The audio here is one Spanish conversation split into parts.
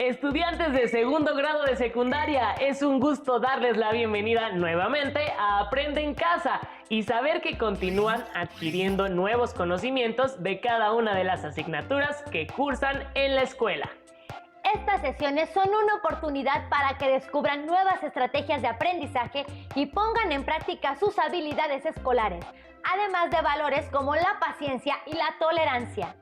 Estudiantes de segundo grado de secundaria, es un gusto darles la bienvenida nuevamente a Aprende en Casa y saber que continúan adquiriendo nuevos conocimientos de cada una de las asignaturas que cursan en la escuela. Estas sesiones son una oportunidad para que descubran nuevas estrategias de aprendizaje y pongan en práctica sus habilidades escolares, además de valores como la paciencia y la tolerancia.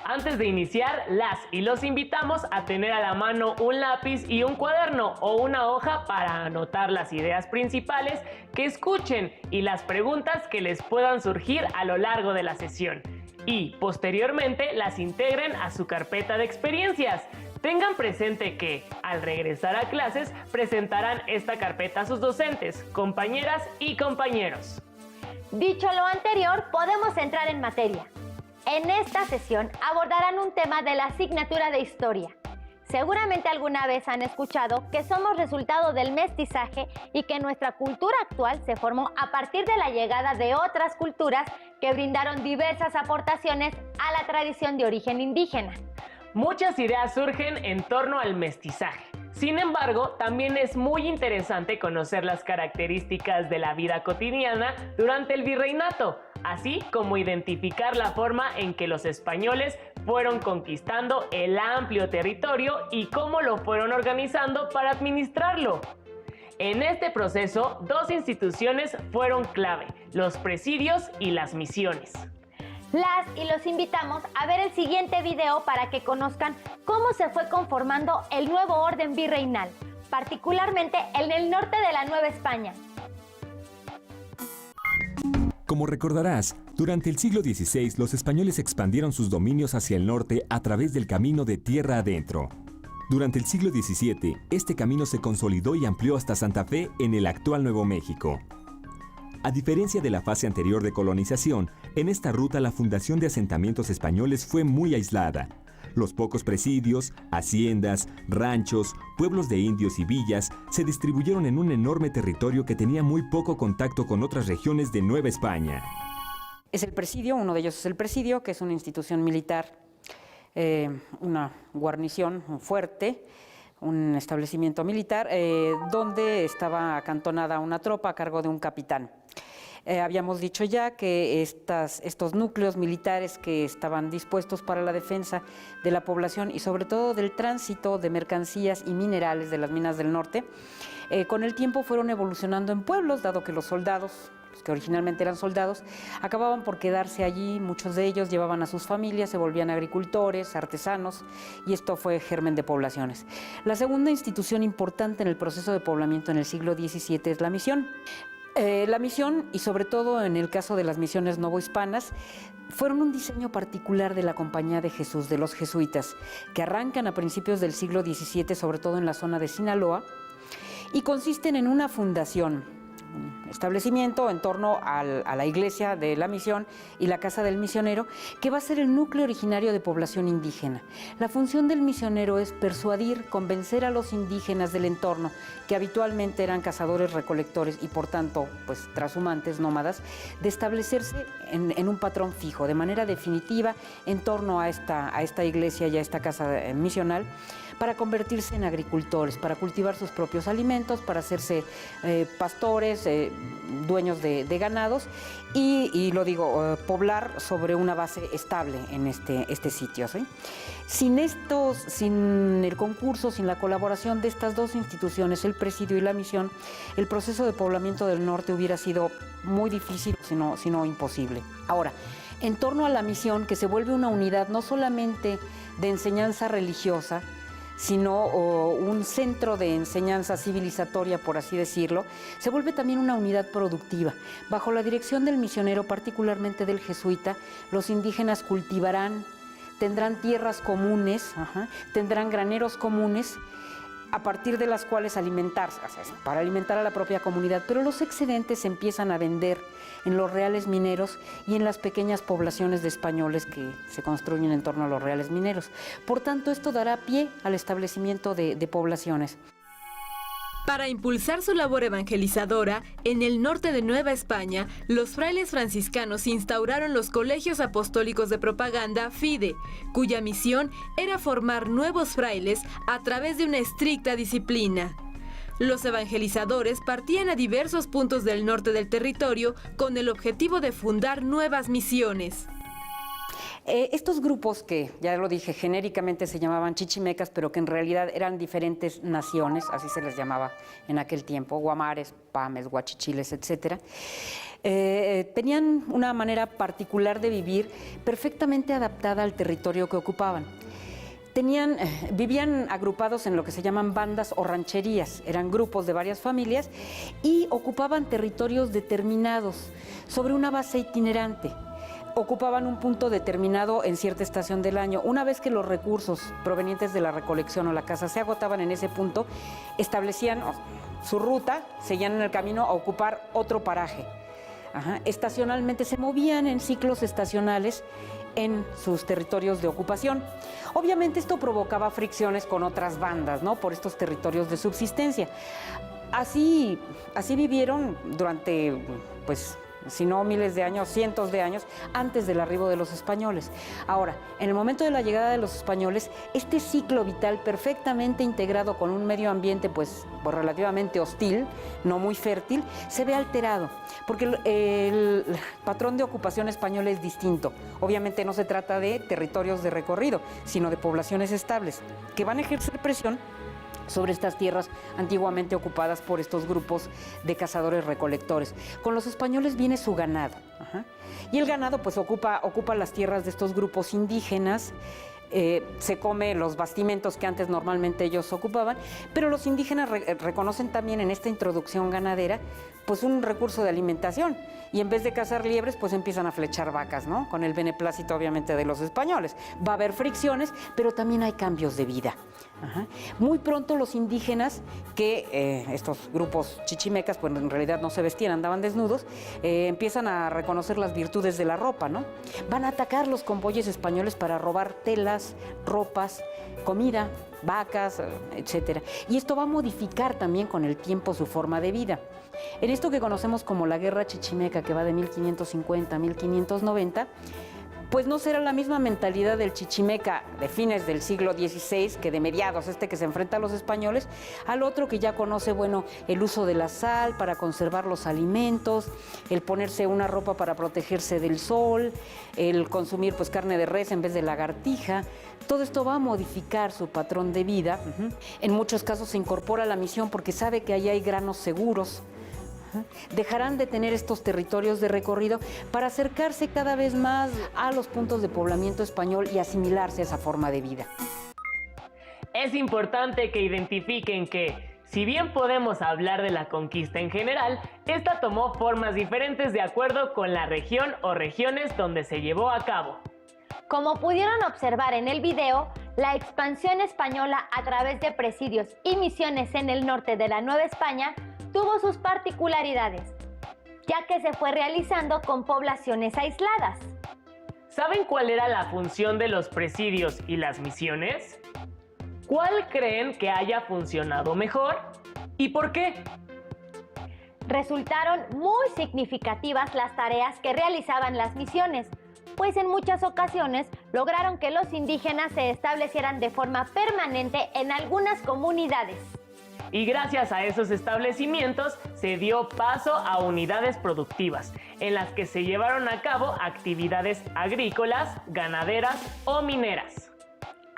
Antes de iniciar, las y los invitamos a tener a la mano un lápiz y un cuaderno o una hoja para anotar las ideas principales que escuchen y las preguntas que les puedan surgir a lo largo de la sesión. Y posteriormente las integren a su carpeta de experiencias. Tengan presente que, al regresar a clases, presentarán esta carpeta a sus docentes, compañeras y compañeros. Dicho lo anterior, podemos entrar en materia. En esta sesión abordarán un tema de la asignatura de Historia. Seguramente alguna vez han escuchado que somos resultado del mestizaje y que nuestra cultura actual se formó a partir de la llegada de otras culturas que brindaron diversas aportaciones a la tradición de origen indígena. Muchas ideas surgen en torno al mestizaje. Sin embargo, también es muy interesante conocer las características de la vida cotidiana durante el virreinato, así como identificar la forma en que los españoles fueron conquistando el amplio territorio y cómo lo fueron organizando para administrarlo. En este proceso, dos instituciones fueron clave: los presidios y las misiones. Las y los invitamos a ver el siguiente video para que conozcan cómo se fue conformando el nuevo orden virreinal, particularmente en el norte de la Nueva España. Como recordarás, durante el siglo XVI los españoles expandieron sus dominios hacia el norte a través del camino de tierra adentro. Durante el siglo XVII, este camino se consolidó y amplió hasta Santa Fe en el actual Nuevo México. A diferencia de la fase anterior de colonización, en esta ruta la fundación de asentamientos españoles fue muy aislada. Los pocos presidios, haciendas, ranchos, pueblos de indios y villas se distribuyeron en un enorme territorio que tenía muy poco contacto con otras regiones de Nueva España. Es el presidio, uno de ellos es el presidio, que es una institución militar, una guarnición, un fuerte, un establecimiento militar, donde estaba acantonada una tropa a cargo de un capitán. Habíamos dicho ya que estos núcleos militares que estaban dispuestos para la defensa de la población y sobre todo del tránsito de mercancías y minerales de las minas del norte, con el tiempo fueron evolucionando en pueblos, dado que los soldados, los que originalmente eran soldados, acababan por quedarse allí. Muchos de ellos llevaban a sus familias, se volvían agricultores, artesanos, y esto fue germen de poblaciones. La segunda institución importante en el proceso de poblamiento en el siglo XVII es la misión. La misión, y sobre todo en el caso de las misiones novohispanas, fueron un diseño particular de la Compañía de Jesús, de los jesuitas, que arrancan a principios del siglo XVII, sobre todo en la zona de Sinaloa, y consisten en una fundación, un establecimiento en torno a la iglesia de la misión y la casa del misionero, que va a ser el núcleo originario de población indígena. La función del misionero es persuadir, convencer a los indígenas del entorno, que habitualmente eran cazadores recolectores y por tanto pues trashumantes, nómadas, de establecerse en un patrón fijo, de manera definitiva, en torno a esta iglesia y a esta casa misional, para convertirse en agricultores, para cultivar sus propios alimentos, para hacerse pastores, dueños de ganados y lo digo, poblar sobre una base estable en este sitio, ¿sí? Sin el concurso, sin la colaboración de estas dos instituciones, el presidio y la misión, el proceso de poblamiento del norte hubiera sido muy difícil, sino imposible. Ahora, en torno a la misión, que se vuelve una unidad no solamente de enseñanza religiosa, sino un centro de enseñanza civilizatoria, por así decirlo, se vuelve también una unidad productiva. Bajo la dirección del misionero, particularmente del jesuita, los indígenas cultivarán, tendrán tierras comunes, tendrán graneros comunes, a partir de las cuales alimentarse, o sea, para alimentar a la propia comunidad, pero los excedentes se empiezan a vender en los reales mineros y en las pequeñas poblaciones de españoles que se construyen en torno a los reales mineros. Por tanto, esto dará pie al establecimiento de poblaciones. Para impulsar su labor evangelizadora, en el norte de Nueva España, los frailes franciscanos instauraron los colegios apostólicos de propaganda FIDE, cuya misión era formar nuevos frailes a través de una estricta disciplina. Los evangelizadores partían a diversos puntos del norte del territorio con el objetivo de fundar nuevas misiones. Estos grupos que, ya lo dije, genéricamente se llamaban chichimecas, pero que en realidad eran diferentes naciones, así se les llamaba en aquel tiempo, guamares, pames, guachichiles, etc. Tenían una manera particular de vivir perfectamente adaptada al territorio que ocupaban. Vivían agrupados en lo que se llaman bandas o rancherías, eran grupos de varias familias y ocupaban territorios determinados sobre una base itinerante. Ocupaban un punto determinado en cierta estación del año. Una vez que los recursos provenientes de la recolección o la caza se agotaban en ese punto, establecían su ruta, seguían en el camino a ocupar otro paraje. Estacionalmente se movían en ciclos estacionales en sus territorios de ocupación. Obviamente esto provocaba fricciones con otras bandas, ¿no? Por estos territorios de subsistencia. Así vivieron durante, pues, si no miles de años, cientos de años, antes del arribo de los españoles. Ahora, en el momento de la llegada de los españoles, este ciclo vital perfectamente integrado con un medio ambiente pues relativamente hostil, no muy fértil, se ve alterado, porque el patrón de ocupación español es distinto. Obviamente no se trata de territorios de recorrido, sino de poblaciones estables, que van a ejercer presión sobre estas tierras antiguamente ocupadas por estos grupos de cazadores-recolectores. Con los españoles viene su ganado, y el ganado pues ocupa las tierras de estos grupos indígenas, se come los bastimentos que antes normalmente ellos ocupaban, pero los indígenas reconocen también en esta introducción ganadera pues un recurso de alimentación, y en vez de cazar liebres pues empiezan a flechar vacas, ¿no? Con el beneplácito obviamente de los españoles. Va a haber fricciones, pero también hay cambios de vida. Muy pronto los indígenas, que estos grupos chichimecas pues en realidad no se vestían, andaban desnudos, empiezan a reconocer las virtudes de la ropa, ¿no? Van a atacar los convoyes españoles para robar telas, ropas, comida, vacas, etcétera. Y esto va a modificar también con el tiempo su forma de vida. En esto que conocemos como la Guerra Chichimeca, que va de 1550 a 1590, pues no será la misma mentalidad del chichimeca de fines del siglo XVI que de mediados, que se enfrenta a los españoles, al otro que ya conoce, bueno, el uso de la sal para conservar los alimentos, el ponerse una ropa para protegerse del sol, el consumir pues carne de res en vez de lagartija. Todo esto va a modificar su patrón de vida. En muchos casos se incorpora a la misión porque sabe que ahí hay granos seguros. Dejarán de tener estos territorios de recorrido para acercarse cada vez más a los puntos de poblamiento español y asimilarse a esa forma de vida. Es importante que identifiquen que, si bien podemos hablar de la conquista en general, esta tomó formas diferentes de acuerdo con la región o regiones donde se llevó a cabo. Como pudieron observar en el video, la expansión española a través de presidios y misiones en el norte de la Nueva España tuvo sus particularidades, ya que se fue realizando con poblaciones aisladas. ¿Saben cuál era la función de los presidios y las misiones? ¿Cuál creen que haya funcionado mejor? ¿Y por qué? Resultaron muy significativas las tareas que realizaban las misiones, pues en muchas ocasiones lograron que los indígenas se establecieran de forma permanente en algunas comunidades. Y gracias a esos establecimientos se dio paso a unidades productivas, en las que se llevaron a cabo actividades agrícolas, ganaderas o mineras.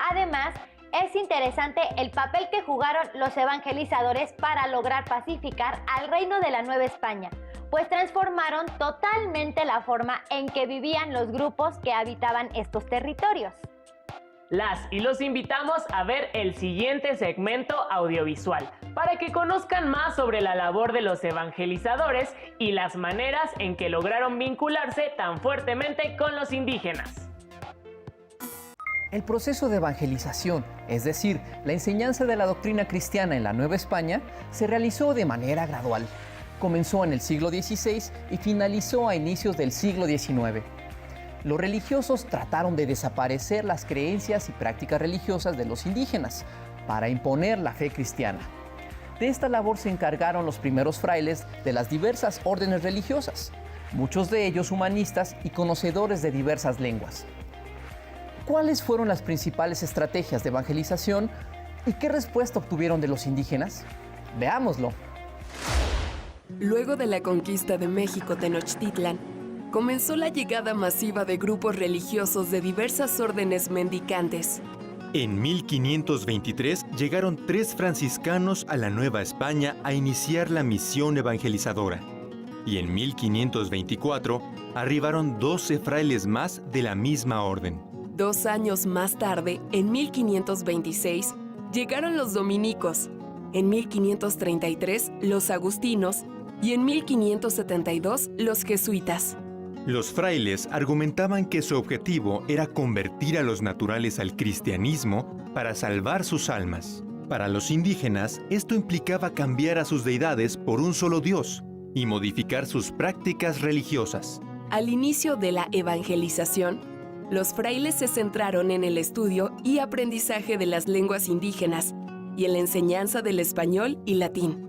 Además, es interesante el papel que jugaron los evangelizadores para lograr pacificar al reino de la Nueva España, pues transformaron totalmente la forma en que vivían los grupos que habitaban estos territorios. Las y los invitamos a ver el siguiente segmento audiovisual para que conozcan más sobre la labor de los evangelizadores y las maneras en que lograron vincularse tan fuertemente con los indígenas. El proceso de evangelización, es decir, la enseñanza de la doctrina cristiana en la Nueva España, se realizó de manera gradual. Comenzó en el siglo XVI y finalizó a inicios del siglo XIX. Los religiosos trataron de desaparecer las creencias y prácticas religiosas de los indígenas para imponer la fe cristiana. De esta labor se encargaron los primeros frailes de las diversas órdenes religiosas, muchos de ellos humanistas y conocedores de diversas lenguas. ¿Cuáles fueron las principales estrategias de evangelización y qué respuesta obtuvieron de los indígenas? Veámoslo. Luego de la conquista de México Tenochtitlan, comenzó la llegada masiva de grupos religiosos de diversas órdenes mendicantes. En 1523 llegaron 3 franciscanos a la Nueva España a iniciar la misión evangelizadora. Y en 1524 arribaron 12 frailes más de la misma orden. 2 años más tarde, en 1526, llegaron los dominicos, en 1533 los agustinos y en 1572 los jesuitas. Los frailes argumentaban que su objetivo era convertir a los naturales al cristianismo para salvar sus almas. Para los indígenas, esto implicaba cambiar a sus deidades por un solo Dios y modificar sus prácticas religiosas. Al inicio de la evangelización, los frailes se centraron en el estudio y aprendizaje de las lenguas indígenas y en la enseñanza del español y latín,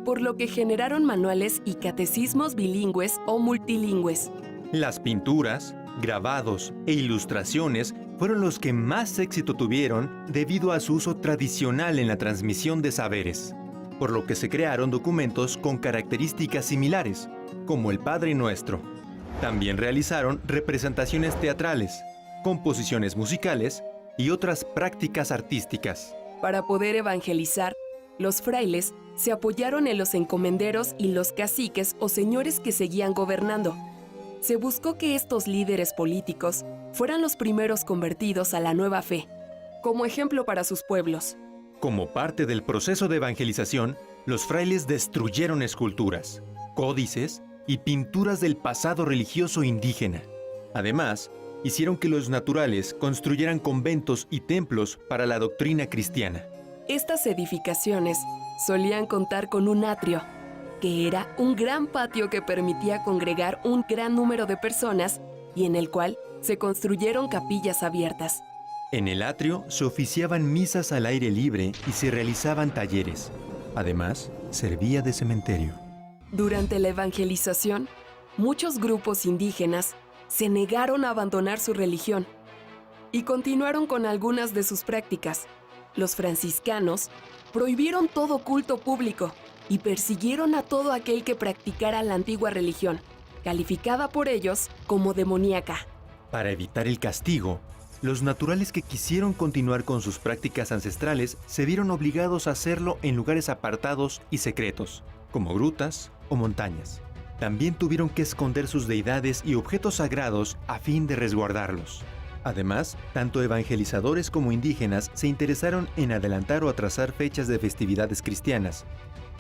por lo que generaron manuales y catecismos bilingües o multilingües. Las pinturas, grabados e ilustraciones fueron los que más éxito tuvieron debido a su uso tradicional en la transmisión de saberes, por lo que se crearon documentos con características similares, como el Padre Nuestro. También realizaron representaciones teatrales, composiciones musicales y otras prácticas artísticas. Para poder evangelizar, los frailes se apoyaron en los encomenderos y los caciques o señores que seguían gobernando. Se buscó que estos líderes políticos fueran los primeros convertidos a la nueva fe, como ejemplo para sus pueblos. Como parte del proceso de evangelización, los frailes destruyeron esculturas, códices y pinturas del pasado religioso indígena. Además, hicieron que los naturales construyeran conventos y templos para la doctrina cristiana. Estas edificaciones solían contar con un atrio, que era un gran patio que permitía congregar un gran número de personas y en el cual se construyeron capillas abiertas. En el atrio se oficiaban misas al aire libre y se realizaban talleres. Además, servía de cementerio. Durante la evangelización, muchos grupos indígenas se negaron a abandonar su religión y continuaron con algunas de sus prácticas. Los franciscanos prohibieron todo culto público y persiguieron a todo aquel que practicara la antigua religión, calificada por ellos como demoníaca. Para evitar el castigo, los naturales que quisieron continuar con sus prácticas ancestrales se vieron obligados a hacerlo en lugares apartados y secretos, como grutas o montañas. También tuvieron que esconder sus deidades y objetos sagrados a fin de resguardarlos. Además, tanto evangelizadores como indígenas se interesaron en adelantar o atrasar fechas de festividades cristianas,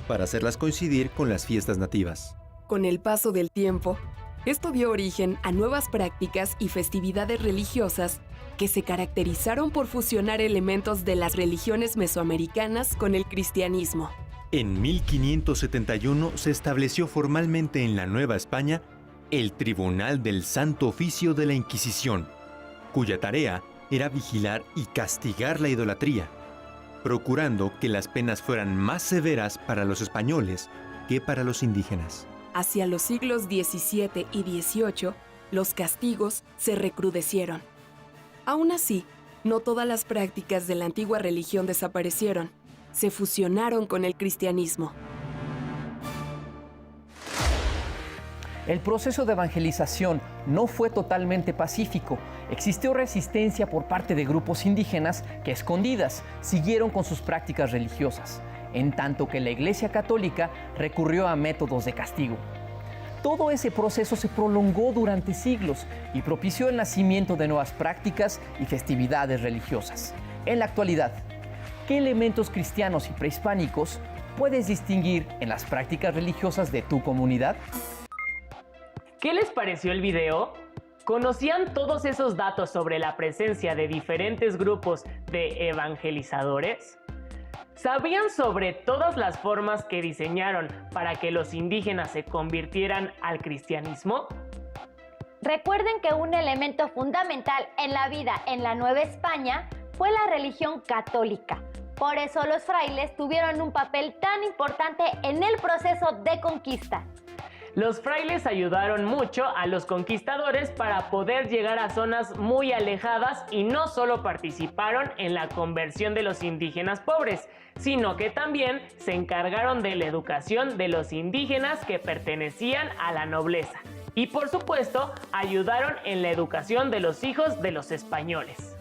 para hacerlas coincidir con las fiestas nativas. Con el paso del tiempo, esto dio origen a nuevas prácticas y festividades religiosas que se caracterizaron por fusionar elementos de las religiones mesoamericanas con el cristianismo. En 1571 se estableció formalmente en la Nueva España el Tribunal del Santo Oficio de la Inquisición, cuya tarea era vigilar y castigar la idolatría, procurando que las penas fueran más severas para los españoles que para los indígenas. Hacia los siglos XVII y XVIII, los castigos se recrudecieron. Aún así, no todas las prácticas de la antigua religión desaparecieron, se fusionaron con el cristianismo. El proceso de evangelización no fue totalmente pacífico. Existió resistencia por parte de grupos indígenas que, a escondidas, siguieron con sus prácticas religiosas, en tanto que la Iglesia Católica recurrió a métodos de castigo. Todo ese proceso se prolongó durante siglos y propició el nacimiento de nuevas prácticas y festividades religiosas. En la actualidad, ¿qué elementos cristianos y prehispánicos puedes distinguir en las prácticas religiosas de tu comunidad? ¿Qué les pareció el video? ¿Conocían todos esos datos sobre la presencia de diferentes grupos de evangelizadores? ¿Sabían sobre todas las formas que diseñaron para que los indígenas se convirtieran al cristianismo? Recuerden que un elemento fundamental en la vida en la Nueva España fue la religión católica, Por eso los frailes tuvieron un papel tan importante en el proceso de conquista. Los frailes ayudaron mucho a los conquistadores para poder llegar a zonas muy alejadas y no solo participaron en la conversión de los indígenas pobres, sino que también se encargaron de la educación de los indígenas que pertenecían a la nobleza. Y por supuesto, ayudaron en la educación de los hijos de los españoles.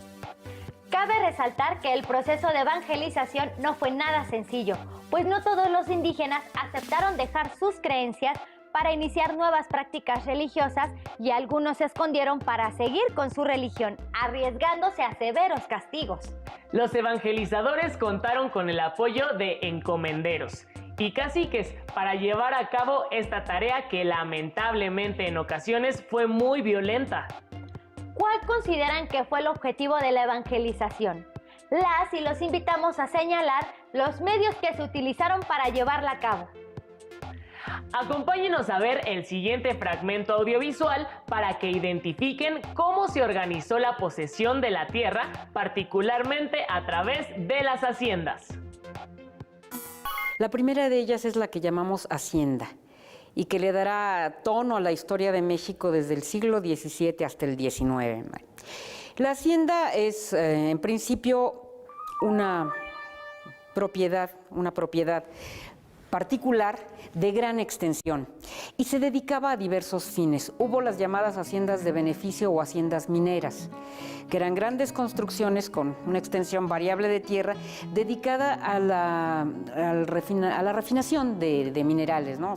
Cabe resaltar que el proceso de evangelización no fue nada sencillo, pues no todos los indígenas aceptaron dejar sus creencias para iniciar nuevas prácticas religiosas y algunos se escondieron para seguir con su religión, arriesgándose a severos castigos. Los evangelizadores contaron con el apoyo de encomenderos y caciques para llevar a cabo esta tarea que lamentablemente en ocasiones fue muy violenta. ¿Cuál consideran que fue el objetivo de la evangelización? Las y los invitamos a señalar los medios que se utilizaron para llevarla a cabo. Acompáñenos a ver el siguiente fragmento audiovisual para que identifiquen cómo se organizó la posesión de la tierra, particularmente a través de las haciendas. La primera de ellas es la que llamamos hacienda y que le dará tono a la historia de México desde el siglo XVII hasta el XIX. La hacienda es, en principio, una propiedad particular de gran extensión y se dedicaba a diversos fines. Hubo las llamadas haciendas de beneficio o haciendas mineras, que eran grandes construcciones con una extensión variable de tierra dedicada a la refinación de minerales, ¿no?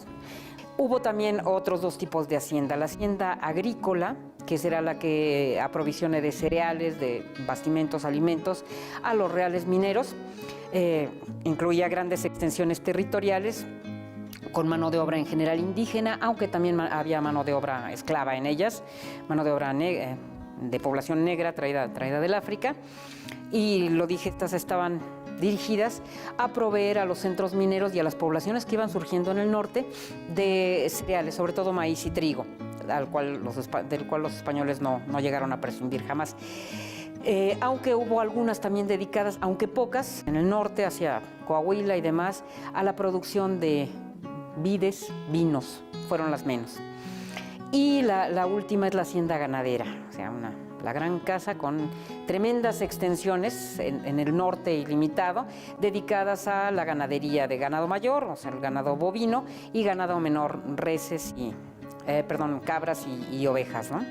Hubo también otros dos tipos de hacienda. La hacienda agrícola, que será la que aprovisione de cereales, de bastimentos, alimentos a los reales mineros. Incluía grandes extensiones territoriales con mano de obra en general indígena, aunque también había mano de obra esclava en ellas, mano de obra de población negra traída del África. Y lo dije, estas estaban dirigidas a proveer a los centros mineros y a las poblaciones que iban surgiendo en el norte de cereales, sobre todo maíz y trigo, del cual los españoles no llegaron a prescindir jamás. Aunque hubo algunas también dedicadas, aunque pocas, en el norte, hacia Coahuila y demás, a la producción de vides, vinos, fueron las menos. Y la última es la hacienda ganadera, o sea, la gran casa con tremendas extensiones en el norte ilimitado, dedicadas a la ganadería de ganado mayor, o sea, el ganado bovino, y ganado menor, reses cabras y ovejas, ¿no?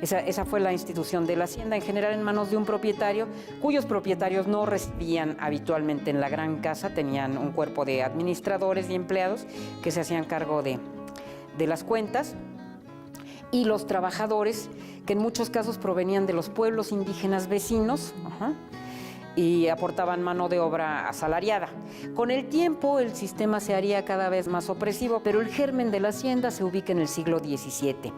Esa fue la institución de la hacienda, en general en manos de un propietario, cuyos propietarios no residían habitualmente en la gran casa, tenían un cuerpo de administradores y empleados que se hacían cargo de las cuentas, y los trabajadores, que en muchos casos provenían de los pueblos indígenas vecinos, y aportaban mano de obra asalariada. Con el tiempo el sistema se haría cada vez más opresivo, pero el germen de la hacienda se ubica en el siglo XVII.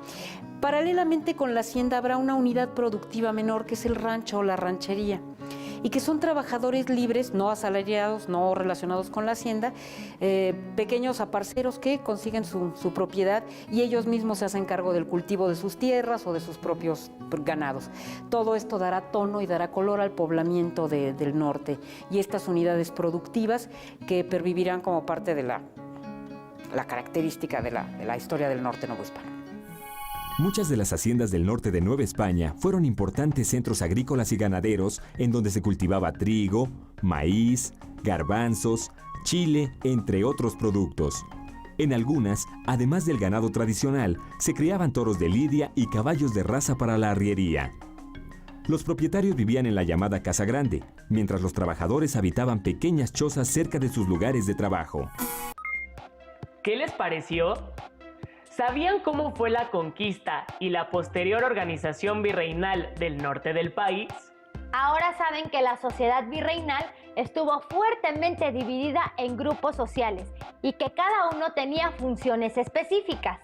Paralelamente con la hacienda habrá una unidad productiva menor que es el rancho o la ranchería, y que son trabajadores libres, no asalariados, no relacionados con la hacienda, pequeños aparceros que consiguen su propiedad y ellos mismos se hacen cargo del cultivo de sus tierras o de sus propios ganados. Todo esto dará tono y dará color al poblamiento del norte y estas unidades productivas que pervivirán como parte de la característica de la historia del norte novohispano. Muchas de las haciendas del norte de Nueva España fueron importantes centros agrícolas y ganaderos en donde se cultivaba trigo, maíz, garbanzos, chile, entre otros productos. En algunas, además del ganado tradicional, se criaban toros de lidia y caballos de raza para la arriería. Los propietarios vivían en la llamada Casa Grande, mientras los trabajadores habitaban pequeñas chozas cerca de sus lugares de trabajo. ¿Qué les pareció? ¿Sabían cómo fue la conquista y la posterior organización virreinal del norte del país? Ahora saben que la sociedad virreinal estuvo fuertemente dividida en grupos sociales y que cada uno tenía funciones específicas.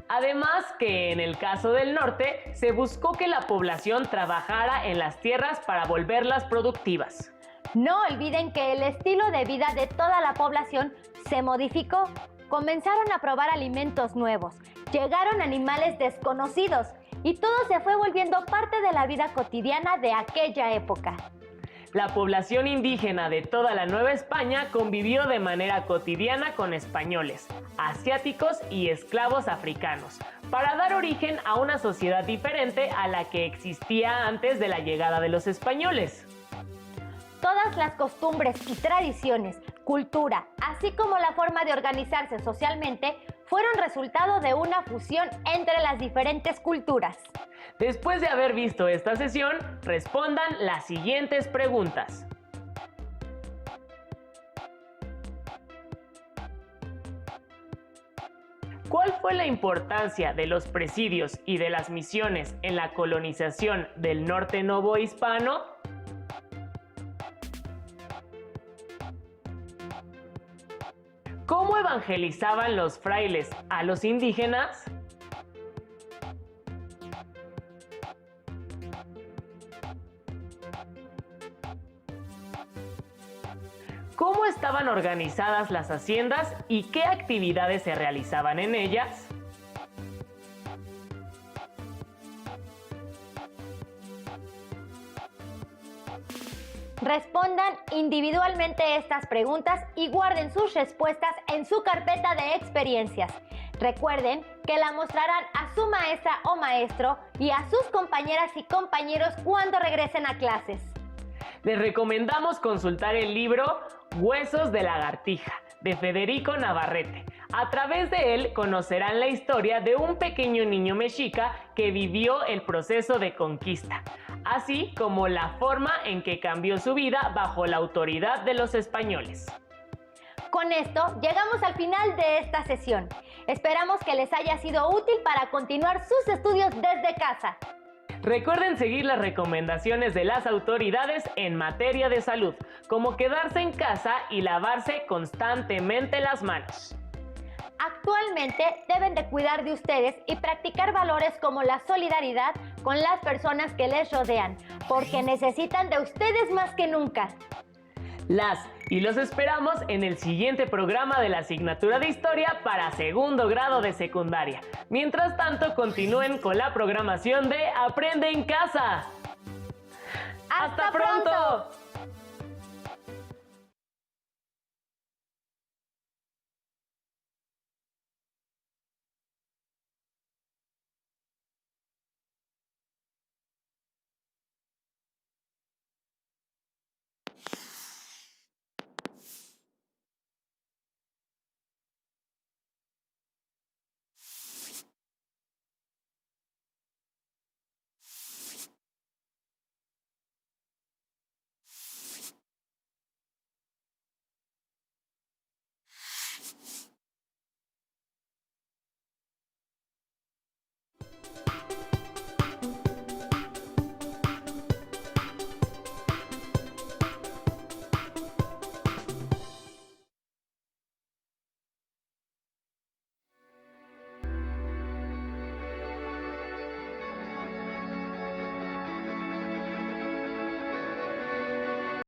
Además que en el caso del norte se buscó que la población trabajara en las tierras para volverlas productivas. No olviden que el estilo de vida de toda la población se modificó. Comenzaron a probar alimentos nuevos, llegaron animales desconocidos y todo se fue volviendo parte de la vida cotidiana de aquella época. La población indígena de toda la Nueva España convivió de manera cotidiana con españoles, asiáticos y esclavos africanos, para dar origen a una sociedad diferente a la que existía antes de la llegada de los españoles. Todas las costumbres y tradiciones, cultura, así como la forma de organizarse socialmente, fueron resultado de una fusión entre las diferentes culturas. Después de haber visto esta sesión, respondan las siguientes preguntas. ¿Cuál fue la importancia de los presidios y de las misiones en la colonización del norte novohispano? ¿Cómo evangelizaban los frailes a los indígenas? ¿Cómo estaban organizadas las haciendas y qué actividades se realizaban en ellas? Respondan individualmente estas preguntas y guarden sus respuestas en su carpeta de experiencias. Recuerden que la mostrarán a su maestra o maestro y a sus compañeras y compañeros cuando regresen a clases. Les recomendamos consultar el libro Huesos de lagartija, de Federico Navarrete. A través de él conocerán la historia de un pequeño niño mexica que vivió el proceso de conquista, así como la forma en que cambió su vida bajo la autoridad de los españoles. Con esto llegamos al final de esta sesión. Esperamos que les haya sido útil para continuar sus estudios desde casa. Recuerden seguir las recomendaciones de las autoridades en materia de salud, como quedarse en casa y lavarse constantemente las manos. Actualmente deben de cuidar de ustedes y practicar valores como la solidaridad con las personas que les rodean, porque necesitan de ustedes más que nunca. Los esperamos en el siguiente programa de la asignatura de Historia para segundo grado de secundaria. Mientras tanto, continúen con la programación de Aprende en Casa. ¡Hasta pronto!